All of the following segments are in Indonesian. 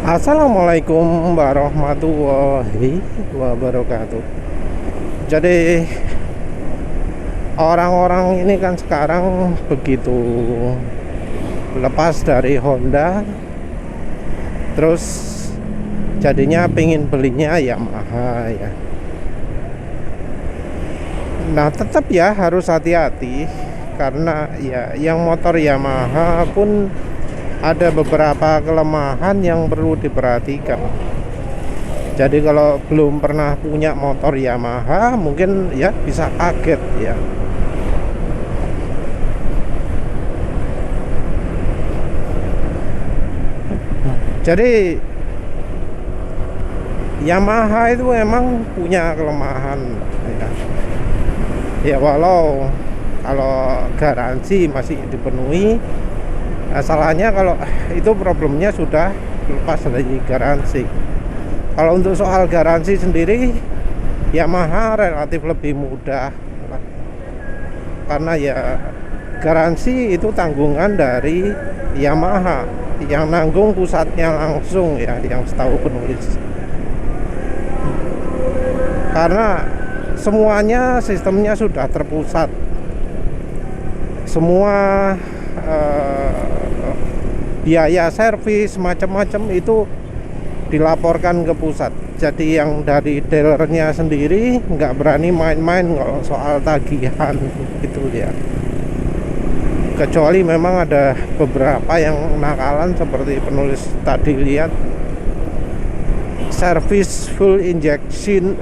Assalamualaikum warahmatullahi wabarakatuh. Jadi orang-orang ini kan sekarang begitu lepas dari Honda, terus jadinya pengen belinya Yamaha ya. Nah tetap ya harus hati-hati karena ya yang motor Yamaha pun ada beberapa kelemahan yang perlu diperhatikan. Jadi kalau belum pernah punya motor Yamaha mungkin ya bisa kaget ya. Jadi Yamaha itu emang punya kelemahan ya. Ya walau kalau garansi masih dipenuhi, masalahnya kalau itu problemnya sudah lepas dari garansi. Kalau untuk soal garansi sendiri, Yamaha relatif lebih mudah karena ya garansi itu tanggungan dari Yamaha, yang nanggung pusatnya langsung ya, yang setahu penulis. Karena semuanya sistemnya sudah terpusat, semua biaya servis macam-macam itu dilaporkan ke pusat. Jadi yang dari dealernya sendiri nggak berani main-main kalau soal tagihan gitu ya. Kecuali memang ada beberapa yang nakalan seperti penulis tadi lihat, service full injection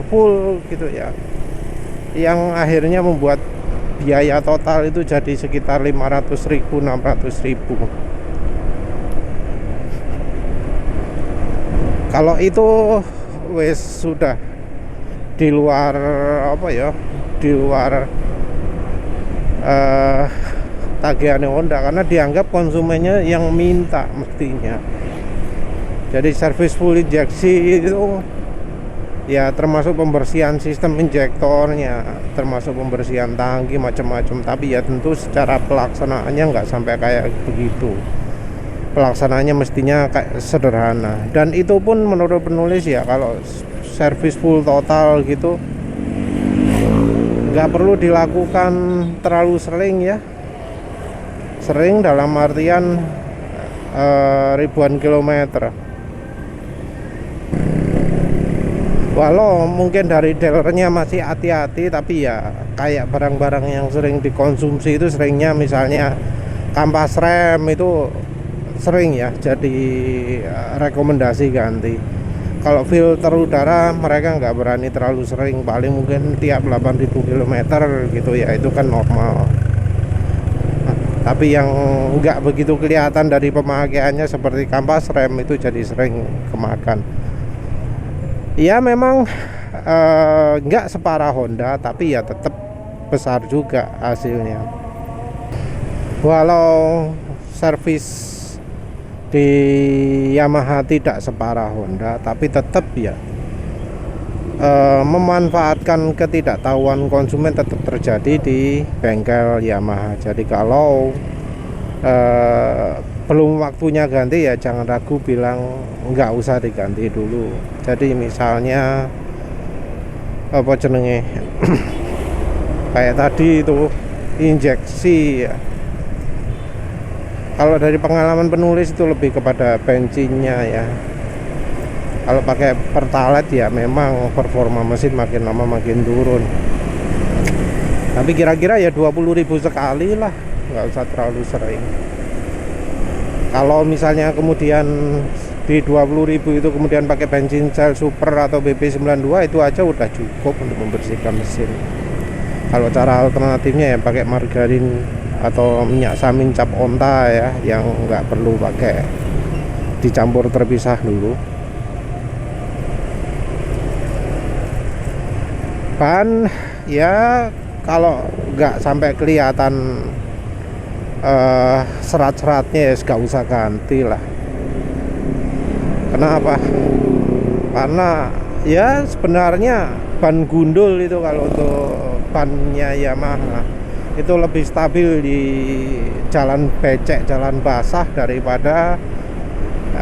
full gitu ya, yang akhirnya membuat biaya total itu jadi sekitar 500.000 600.000. Kalau itu wes sudah di luar apa ya, di luar tagihannya Honda, karena dianggap konsumennya yang minta mestinya. Jadi service full injeksi itu ya termasuk pembersihan sistem injektornya, termasuk pembersihan tangki macam-macam. Tapi ya tentu secara pelaksanaannya nggak sampai kayak begitu. Pelaksanaannya mestinya kayak sederhana. Dan itu pun menurut penulis ya, kalau service full total gitu nggak perlu dilakukan terlalu sering ya. Sering dalam artian ribuan kilometer. Walau mungkin dari dealernya masih hati-hati, tapi ya kayak barang-barang yang sering dikonsumsi itu seringnya misalnya kampas rem itu sering ya jadi rekomendasi ganti. Kalau filter udara mereka nggak berani terlalu sering, paling mungkin tiap 8.000 km gitu ya, itu kan normal. Tapi yang nggak begitu kelihatan dari pemakaiannya seperti kampas rem itu jadi sering kemakan. Ya memang nggak separah Honda, tapi ya tetap besar juga hasilnya. Walau servis di Yamaha tidak separah Honda, tapi tetap ya memanfaatkan ketidaktahuan konsumen tetap terjadi di bengkel Yamaha. Jadi kalau belum waktunya ganti ya jangan ragu bilang nggak usah diganti dulu. Jadi misalnya apa jenenge kayak tadi itu injeksi ya. Kalau dari pengalaman penulis itu lebih kepada bensinnya ya. Kalau pakai pertalite ya memang performa mesin makin lama makin turun. Tapi kira-kira ya 20.000 sekali lah, nggak usah terlalu sering. Kalau misalnya kemudian di 20.000 itu kemudian pakai bensin Shell Super atau BP92 itu aja udah cukup untuk membersihkan mesin. Kalau cara alternatifnya ya pakai margarin atau minyak samin cap onta ya, yang nggak perlu pakai dicampur terpisah dulu. Ban ya kalau nggak sampai kelihatan serat-seratnya ya gak usah ganti lah. Kenapa? Karena ya sebenarnya ban gundul itu kalau untuk bannya Yamaha itu lebih stabil di jalan becek, jalan basah daripada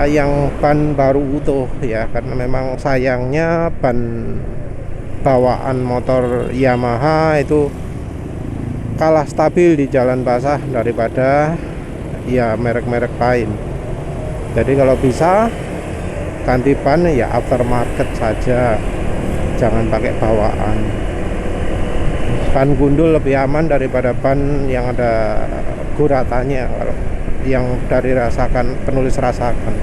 yang ban baru utuh ya, karena memang sayangnya ban bawaan motor Yamaha itu kalah stabil di jalan basah daripada ya merek-merek lain. Jadi kalau bisa ganti ban ya aftermarket saja, jangan pakai bawaan. Ban gundul lebih aman daripada ban yang ada guratannya, kalau yang dari rasakan, penulis rasakan.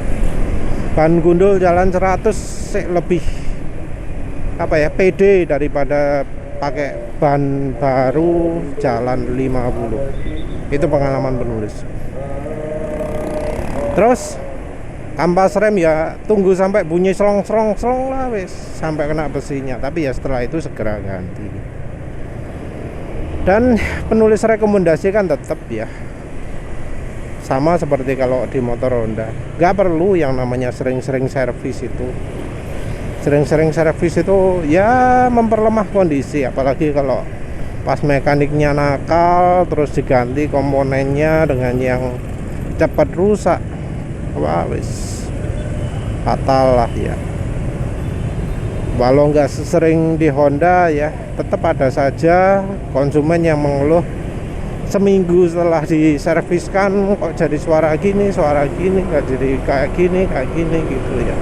Ban gundul jalan 100 lebih apa ya, pede daripada pakai ban baru jalan 50. Itu pengalaman penulis. Terus ampas rem ya tunggu sampai bunyi serong lah wis, sampai kena besinya, tapi ya setelah itu segera ganti. Dan penulis rekomendasikan tetap ya sama seperti kalau di motor Honda, gak perlu yang namanya sering-sering servis itu. Sering-sering servis itu ya memperlemah kondisi, apalagi kalau pas mekaniknya nakal terus diganti komponennya dengan yang cepat rusak. Wah wis fatal lah ya. Walau nggak sering di Honda ya, tetap ada saja konsumen yang mengeluh seminggu setelah diserviskan kok jadi suara gini, nggak jadi kayak gini gitu ya.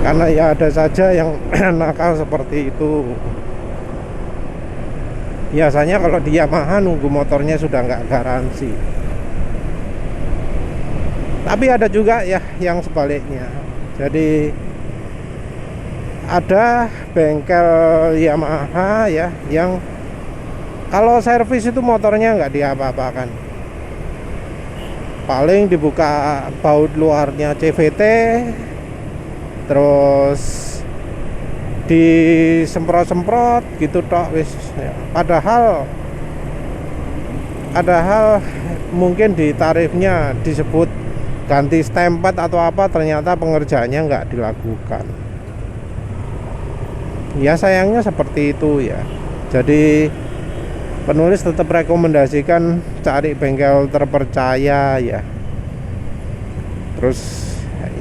Karena ya ada saja yang nakal seperti itu. Biasanya kalau di Yamaha nunggu motornya sudah nggak garansi. Tapi ada juga ya yang sebaliknya. Jadi ada bengkel Yamaha ya yang kalau servis itu motornya nggak diapa-apakan. Paling dibuka baut luarnya CVT, terus disemprot-semprot gitu tok wis ya. Padahal mungkin di tarifnya disebut ganti stempet atau apa, ternyata pengerjaannya nggak dilakukan. Ya sayangnya seperti itu ya. Jadi penulis tetap rekomendasikan cari bengkel terpercaya ya. Terus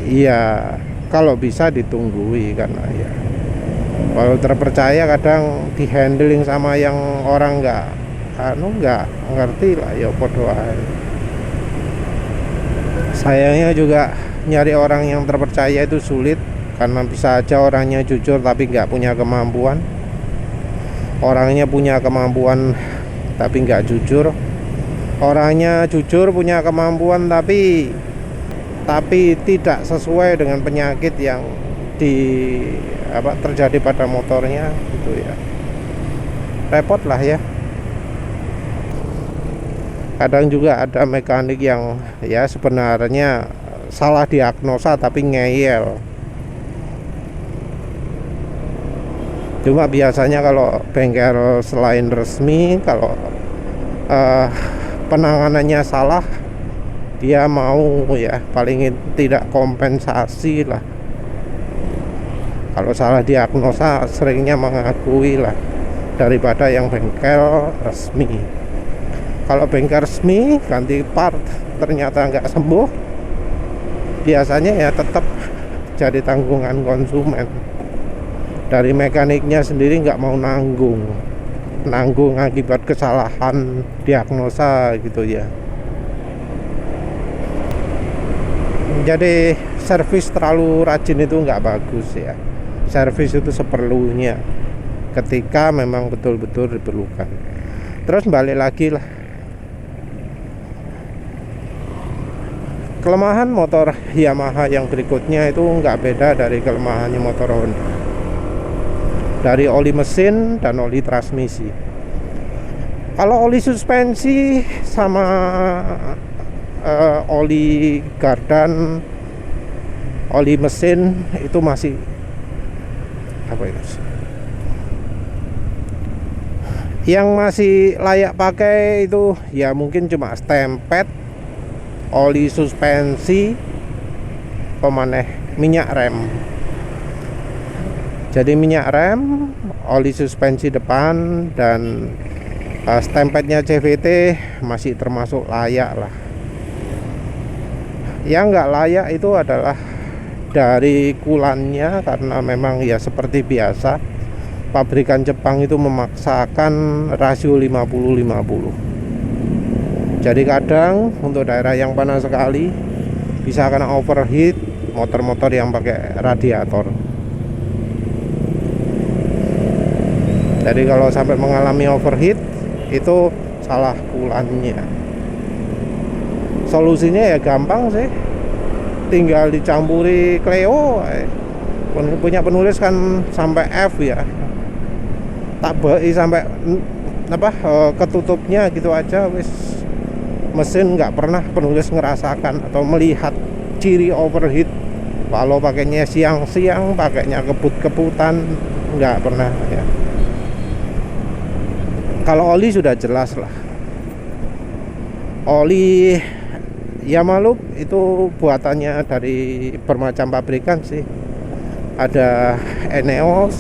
iya kalau bisa ditunggui, karena ya kalau terpercaya kadang dihandling sama yang orang nggak ngerti lah ya, podo ae. Sayangnya juga nyari orang yang terpercaya itu sulit, karena bisa aja orangnya jujur tapi nggak punya kemampuan, orangnya punya kemampuan tapi nggak jujur, orangnya jujur punya kemampuan tapi tidak sesuai dengan penyakit yang terjadi pada motornya gitu ya. Repot lah ya. Kadang juga ada mekanik yang ya sebenarnya salah diagnosa tapi ngeyel. Cuma biasanya kalau bengkel selain resmi, kalau penanganannya salah, dia mau ya paling tidak kompensasi lah. Kalau salah diagnosa seringnya mengakui lah, daripada yang bengkel resmi. Kalau bengkel resmi ganti part ternyata nggak sembuh, biasanya ya tetap jadi tanggungan konsumen. Dari mekaniknya sendiri nggak mau nanggung akibat kesalahan diagnosa gitu ya. Jadi servis terlalu rajin itu nggak bagus ya. Servis itu seperlunya ketika memang betul-betul diperlukan. Terus balik lagi lah, kelemahan motor Yamaha yang berikutnya itu nggak beda dari kelemahannya motor Honda. Dari oli mesin dan oli transmisi. Kalau oli suspensi sama oli gardan, oli mesin itu masih yang masih layak pakai itu ya mungkin cuma stempet, oli suspensi, pemaneh minyak rem. Jadi minyak rem, oli suspensi depan, dan stempetnya CVT masih termasuk layak lah. Yang nggak layak itu adalah dari kulannya, karena memang ya seperti biasa pabrikan Jepang itu memaksakan rasio 50-50. Jadi kadang untuk daerah yang panas sekali bisa kena overheat motor-motor yang pakai radiator. Jadi kalau sampai mengalami overheat itu salah kulannya. Solusinya ya gampang sih, tinggal dicampuri Cleo. Punya penulis kan sampai F ya, tak bei sampai ketutupnya gitu aja wis. Mesin nggak pernah penulis ngerasakan atau melihat ciri overheat. Kalau pakainya siang-siang, pakainya kebut-kebutan, nggak pernah ya. Kalau oli sudah jelas lah, oli Yamaha itu buatannya dari bermacam pabrikan sih. Ada Eneos,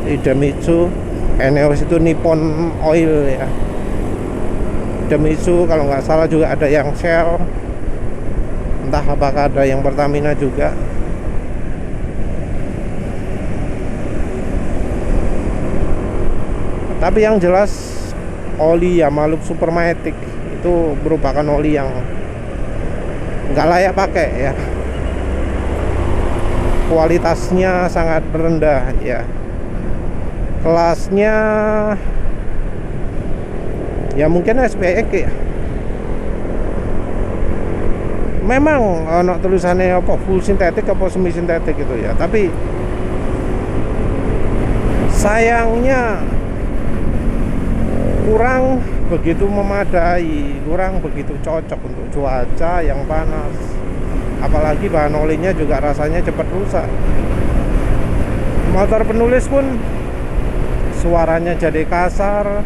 Idemitsu. Eneos itu Nippon Oil ya. Idemitsu kalau nggak salah juga ada yang Shell. Entah apakah ada yang Pertamina juga. Tapi yang jelas oli Yamaha Supermatic itu merupakan oli yang nggak layak pakai ya. Kualitasnya sangat rendah ya. Kelasnya ya mungkin SPX ya. Memang anak tulisannya apa full sintetik apa semi sintetik gitu ya. Tapi sayangnya kurang begitu memadai, kurang begitu cocok untuk cuaca yang panas. Apalagi bahan olinya juga rasanya cepat rusak. Motor penulis pun suaranya jadi kasar,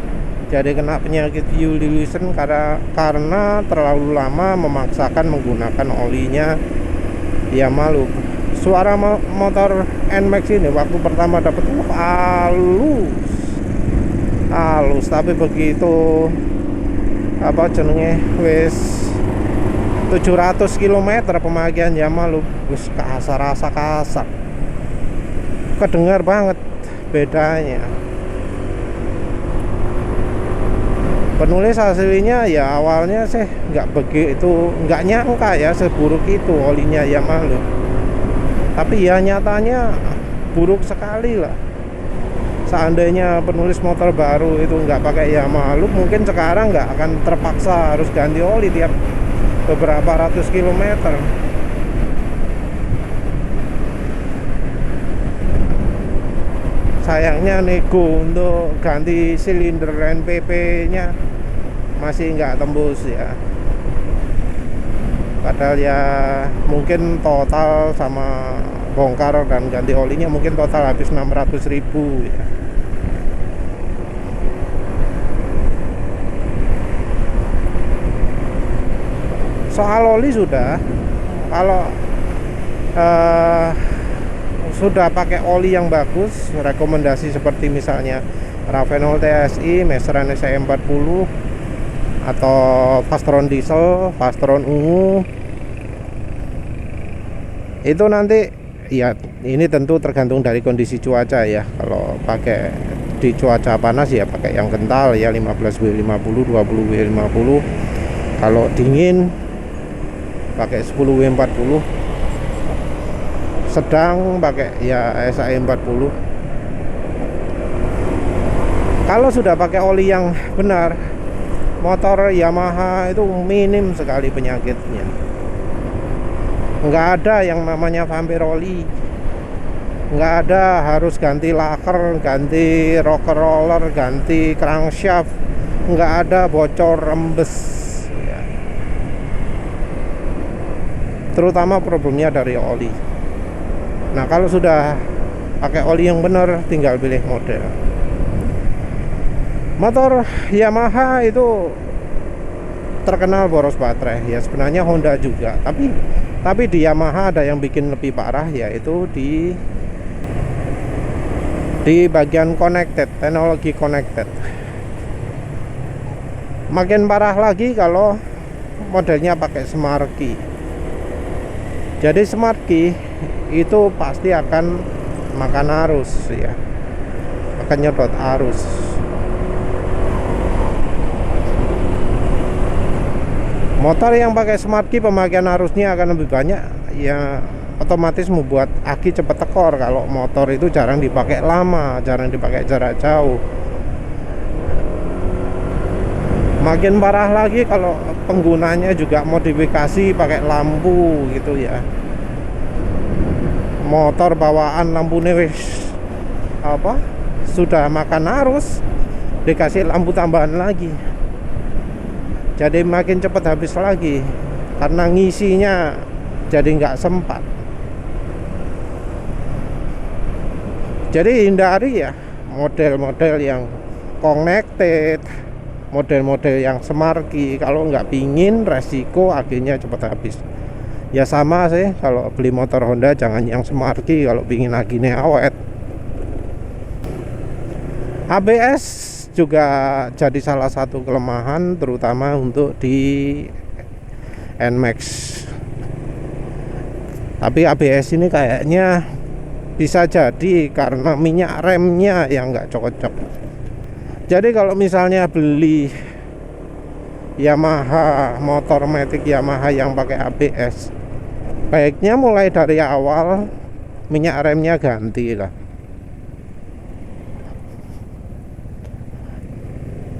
jadi kena penyakit fuel dilution karena terlalu lama memaksakan menggunakan olinya Yamaha. Suara motor NMAX ini waktu pertama dapat halus, tapi begitu wis 700 km pemakaian Yamaha wis kasar, kedengar banget bedanya. Penulis aslinya ya awalnya sih nggak nyangka ya seburuk itu olinya Yamaha, tapi ya nyatanya buruk sekali lah. Seandainya penulis motor baru itu nggak pakai Yamaha, mungkin sekarang nggak akan terpaksa harus ganti oli tiap beberapa ratus kilometer. Sayangnya nego untuk ganti silinder NPP nya masih nggak tembus ya. Padahal ya mungkin total sama bongkar dan ganti olinya mungkin total habis 600.000 ya. Soal oli sudah, kalau sudah pakai oli yang bagus, rekomendasi seperti misalnya Ravenol TSI, Masteran SE40 atau Fastron diesel, Fastron ungu, itu nanti ya ini tentu tergantung dari kondisi cuaca ya. Kalau pakai di cuaca panas ya pakai yang kental ya 15W50, 20W50. Kalau dingin pakai 10W40, sedang pakai ya SAE40. Kalau sudah pakai oli yang benar, motor Yamaha itu minim sekali penyakitnya. Nggak ada yang namanya vampir oli, nggak ada harus ganti laker, ganti rocker roller, ganti crankshaft, nggak ada bocor rembes. Terutama problemnya dari oli. Nah kalau sudah pakai oli yang benar, tinggal pilih model. Motor Yamaha itu terkenal boros baterai ya, sebenarnya Honda juga, tapi di Yamaha ada yang bikin lebih parah, yaitu di bagian connected, teknologi connected. Makin parah lagi kalau modelnya pakai Smart Key. Jadi smart key itu pasti akan makan arus ya, akan nyedot arus. Motor yang pakai smart key pemakaian arusnya akan lebih banyak ya, otomatis membuat aki cepat tekor. Kalau motor itu jarang dipakai lama, jarang dipakai jarak jauh. Makin parah lagi kalau penggunanya juga modifikasi pakai lampu gitu ya. Motor bawaan lampunya wis apa, sudah makan arus, dikasih lampu tambahan lagi, jadi makin cepat habis lagi karena ngisinya jadi nggak sempat. Jadi hindari ya model-model yang connected, model-model yang smart key kalau nggak pingin resiko akhirnya cepat habis. Ya sama sih, kalau beli motor Honda jangan yang smart key kalau pingin akhirnya awet. ABS juga jadi salah satu kelemahan, terutama untuk di NMAX. Tapi ABS ini kayaknya bisa jadi karena minyak remnya yang nggak cocok. Jadi kalau misalnya beli Yamaha, motor matic Yamaha yang pakai ABS, baiknya mulai dari awal minyak remnya ganti lah.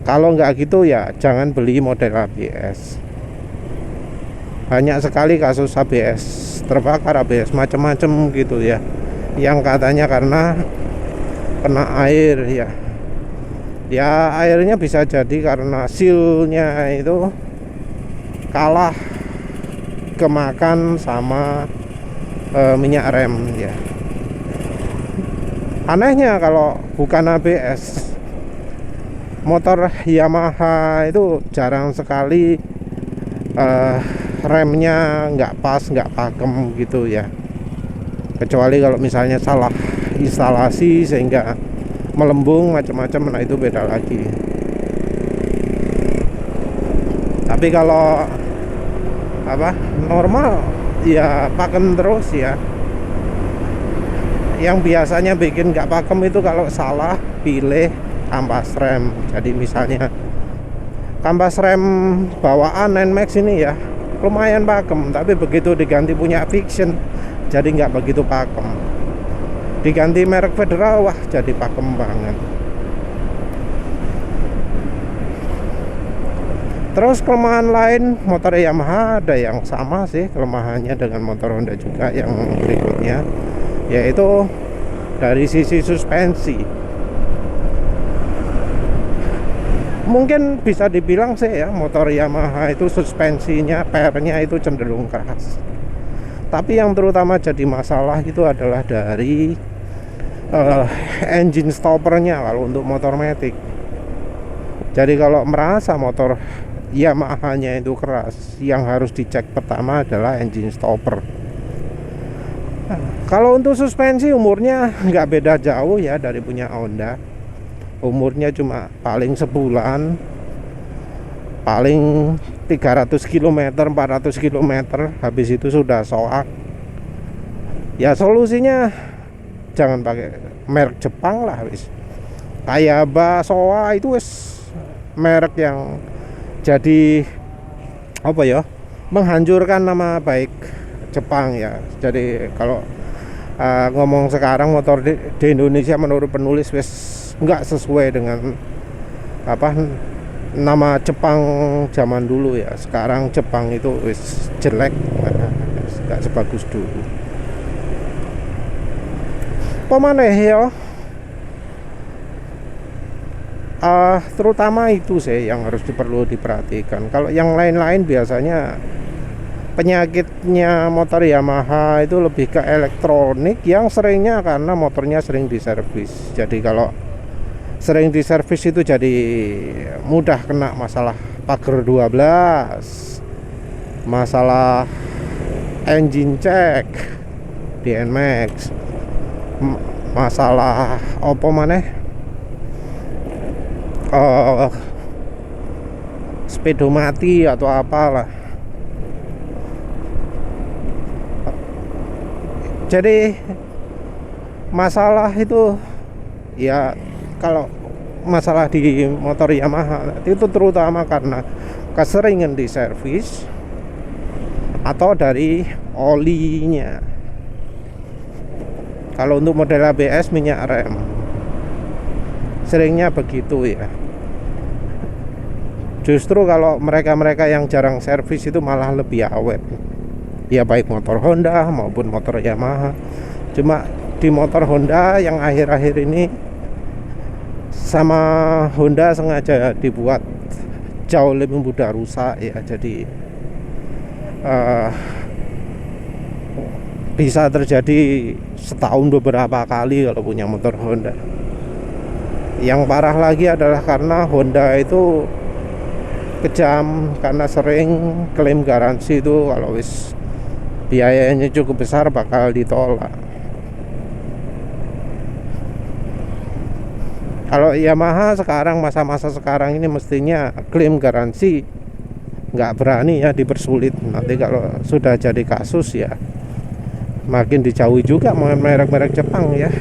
Kalau nggak gitu ya jangan beli model ABS. Banyak sekali kasus ABS terbakar, ABS macam-macam gitu ya, yang katanya karena kena air ya. Ya airnya bisa jadi karena sealnya itu kalah kemakan sama minyak rem ya. Anehnya kalau bukan ABS, motor Yamaha itu jarang sekali remnya nggak pas, nggak pakem gitu ya, kecuali kalau misalnya salah instalasi sehingga melembung macam-macam, nah itu beda lagi. Tapi kalau apa normal ya pakem terus ya. Yang biasanya bikin nggak pakem itu kalau salah pilih kampas rem. Jadi misalnya kampas rem bawaan NMAX ini ya lumayan pakem, tapi begitu diganti punya Fiction jadi nggak begitu pakem. Diganti merek Federal, wah jadi pakem banget. Terus kelemahan lain motor Yamaha ada yang sama sih kelemahannya dengan motor Honda juga yang berikutnya, yaitu dari sisi suspensi. Mungkin bisa dibilang sih ya, motor Yamaha itu suspensinya, pernya itu cenderung keras. Tapi yang terutama jadi masalah itu adalah dari engine stoppernya kalau untuk motor matic. Jadi kalau merasa motor Yamaha-nya itu keras, yang harus dicek pertama adalah engine stopper. Kalau untuk suspensi umurnya nggak beda jauh ya dari punya Honda. Umurnya cuma paling sebulan, paling 300 km, 400 km, habis itu sudah soak. Ya solusinya jangan pakai merek Jepang lah wis. Kayak Soa itu wis merek yang jadi apa ya, menghancurkan nama baik Jepang ya. Jadi kalau ngomong sekarang motor di Indonesia menurut penulis wis nggak sesuai dengan apa nama Jepang zaman dulu ya. Sekarang Jepang itu wis jelek, nggak sebagus dulu. Pemaneh ya, terutama itu sih yang harus perlu diperhatikan. Kalau yang lain-lain biasanya penyakitnya motor Yamaha itu lebih ke elektronik, yang seringnya karena motornya sering diservis. Jadi kalau sering diservis itu jadi mudah kena masalah pagar 12, masalah engine check di NMAX, masalah apa maneh speedo mati atau apalah. Jadi masalah itu ya, kalau masalah di motor Yamaha itu terutama karena keseringan di servis atau dari olinya. Kalau untuk model ABS minyak rem seringnya begitu ya. Justru kalau mereka-mereka yang jarang servis itu malah lebih awet ya, baik motor Honda maupun motor Yamaha. Cuma di motor Honda yang akhir-akhir ini sama Honda sengaja dibuat jauh lebih mudah rusak ya. Jadi bisa terjadi setahun beberapa kali kalau punya motor Honda. Yang parah lagi adalah karena Honda itu kejam, karena sering klaim garansi itu kalau wis biayanya cukup besar bakal ditolak. Kalau Yamaha sekarang, masa-masa sekarang ini mestinya klaim garansi nggak berani ya, dipersulit. Nanti kalau sudah jadi kasus ya makin dijauhi juga merek-merek Jepang ya.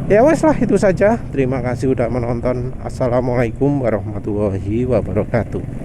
Ya wes lah, itu saja. Terima kasih udah menonton. Assalamualaikum warahmatullahi wabarakatuh.